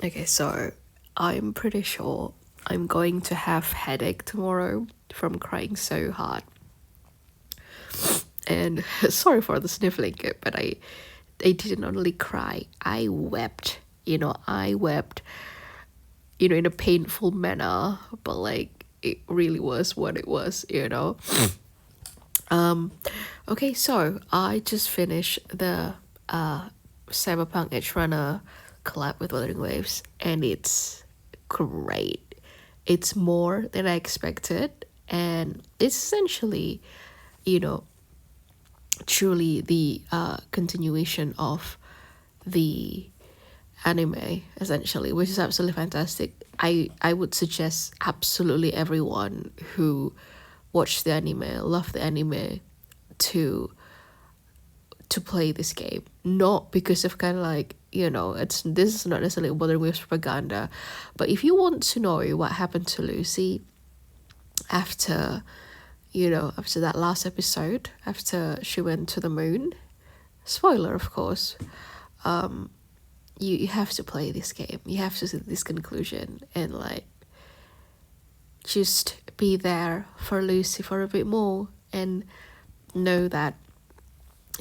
Okay, so I'm pretty sure I'm going to have headache tomorrow from crying so hard. And sorry for the sniffling, but I didn't only cry, I wept. I wept, in a painful manner, but like it really was what it was. Okay, so I just finished the Cyberpunk Edgerunner collab with Wuthering Waves, and it's great. It's more than I expected, and it's essentially, you know, truly the continuation of the anime, essentially, which is absolutely fantastic. I would suggest absolutely everyone who watched the anime, loved the anime, to play this game. Not because of kind of like, this is not necessarily Wuthering Waves propaganda, but if you want to know what happened to Lucy after, after that last episode, after she went to the moon, spoiler of course, you have to play this game. You have to see this conclusion and like just be there for Lucy for a bit more and know that,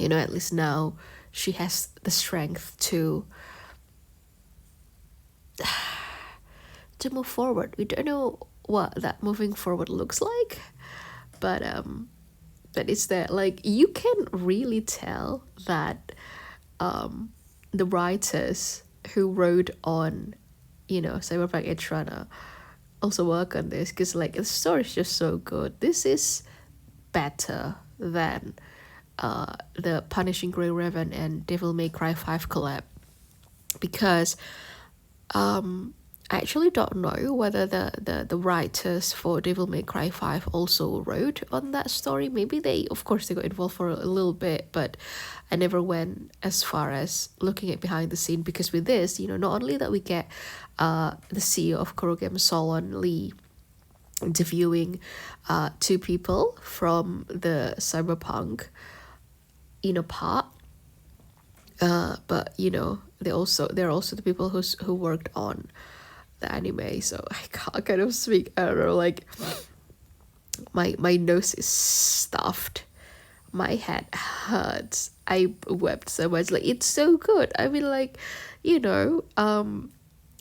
at least now she has the strength to move forward. We don't know what that moving forward looks like, but it's that like you can really tell that the writers who wrote on, Cyberpunk Edgerunner also work on this, because like the story is just so good. This is better than the Punishing Grey Raven and Devil May Cry 5 collab, because I actually don't know whether the writers for Devil May Cry 5 also wrote on that story. Maybe of course they got involved for a little bit, but I never went as far as looking at behind the scene, because with this, not only that we get the CEO of Kurogame, Solon Lee, interviewing two people from the Cyberpunk, part, but they're also the people who worked on the anime, so I can't kind of speak. I don't know, like my nose is stuffed, my head hurts, I wept so much. Like it's so good. I mean, like,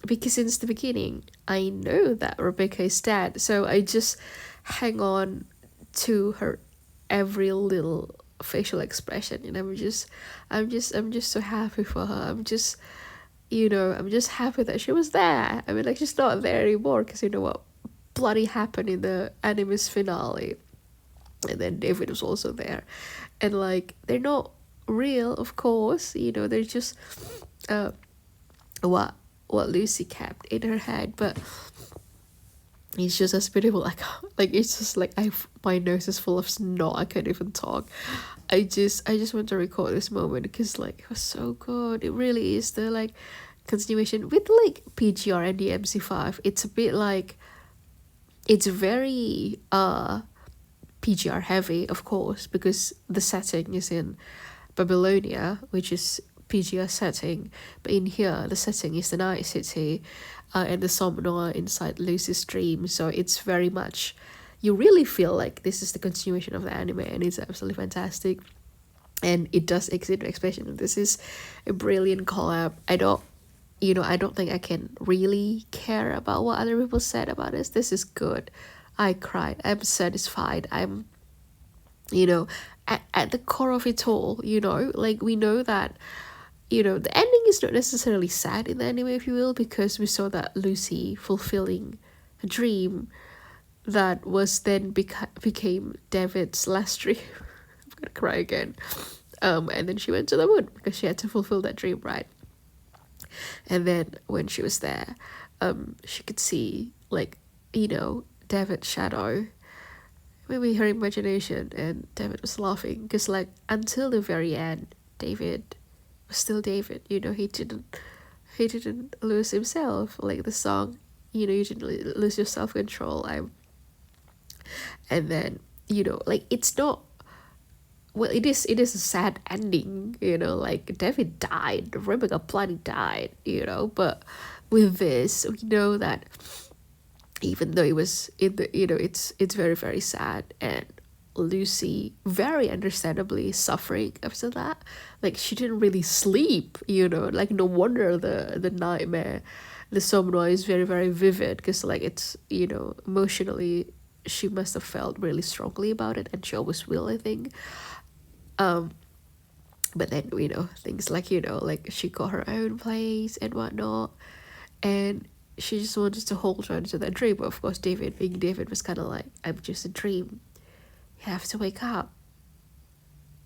because since the beginning I know that Rebecca is dead, so I just hang on to her every little facial expression, and I'm just so happy for her. I'm just happy that she was there. I mean, like, she's not there anymore, because what bloody happened in the anime's finale. And then David was also there. And, like, they're not real, of course. They're just what Lucy kept in her head. But it's just as beautiful. Like it's just like my nose is full of snot. I can't even talk. I just want to record this moment, because like it was so good. It really is the like continuation with like PGR and the MC5. It's a bit like, it's very PGR heavy, of course, because the setting is in Babylonia, which is PGR setting, but in here the setting is the Night City, and the Somnoa inside Lucy's dream. So it's very much, you really feel like this is the continuation of the anime, and it's absolutely fantastic, and it does exceed expectation. This is a brilliant collab. I don't think I can really care about what other people said about this. This is good. I cried. I'm satisfied. I'm, at the core of it all, like we know that, the ending is not necessarily sad in the anime, if you will, because we saw that Lucy fulfilling a dream that was then became David's last dream. I'm gonna cry again. And then she went to the moon because she had to fulfill that dream, right? And then when she was there, she could see, like, David's shadow, maybe her imagination, and David was laughing, because like until the very end, David was still David. He didn't lose himself. Like the song, you didn't lose your self-control. And then, like, it's not well, it is a sad ending, like David died, Rebecca bloody died, but with this we know that even though it was in the, it's very, very sad, and Lucy very understandably suffering after that. Like she didn't really sleep, like no wonder the nightmare, the somnoir is very, very vivid, because like it's, emotionally she must have felt really strongly about it, and she always will, I think. But then, things like, like she got her own place and whatnot, and she just wanted to hold on to that dream. But of course, David, being David, was kind of like, I'm just a dream. You have to wake up.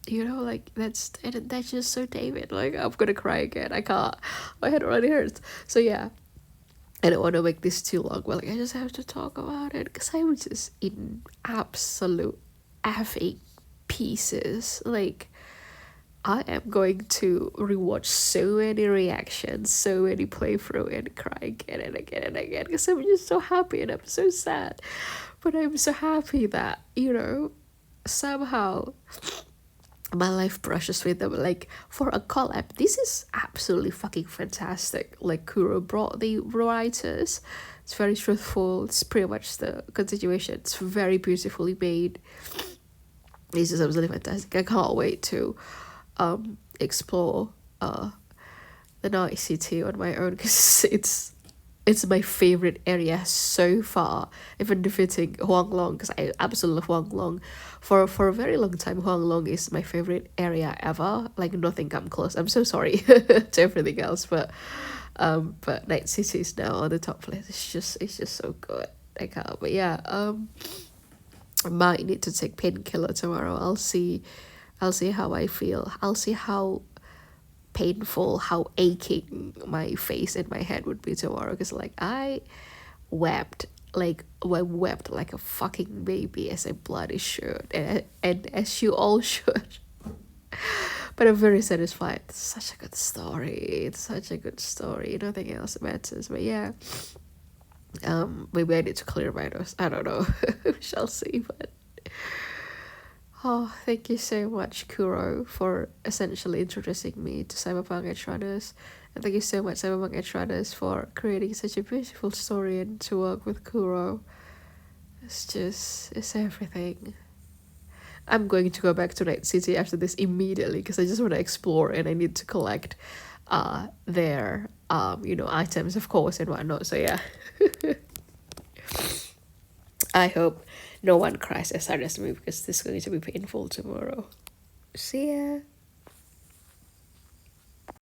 Like that's just so David. Like I'm gonna cry again. I can't. My head already hurts. So yeah, I don't want to make this too long. But like I just have to talk about it because I'm just in absolute effing pieces. Like I am going to rewatch so many reactions, so many playthrough, and cry again and again and again because I'm just so happy and I'm so sad. But I'm so happy that, somehow my life brushes with them. Like for a collab, this is absolutely fucking fantastic. Like Kuro brought the writers. It's very truthful. It's pretty much the continuation. It's very beautifully made. This is absolutely fantastic. I can't wait to explore the Night City on my own because it's my favorite area so far, even defeating Huanglong, because I absolutely love Huanglong. For a very long time, Huanglong is my favorite area ever. Like nothing come close. I'm so sorry to everything else, but Night City is now on the top place. It's just so good. I can't. But yeah, I might need to take painkiller tomorrow. I'll see how I feel. I'll see how painful, how aching my face and my head would be tomorrow, because like I wept like a fucking baby, as I bloody should, and as you all should. But I'm very satisfied. It's such a good story. It's such a good story. Nothing else matters. But yeah, maybe I need to clear my nose. I don't know. We shall see. But oh, thank you so much, Kuro, for essentially introducing me to Cyberpunk Edgerunners. And thank you so much, Cyberpunk Edgerunners, for creating such a beautiful story, and to work with Kuro. It's everything. I'm going to go back to Night City after this immediately, because I just want to explore and I need to collect their items, of course, and whatnot. So yeah. I hope no one cries as hard as me, because this is going to be painful tomorrow. See ya.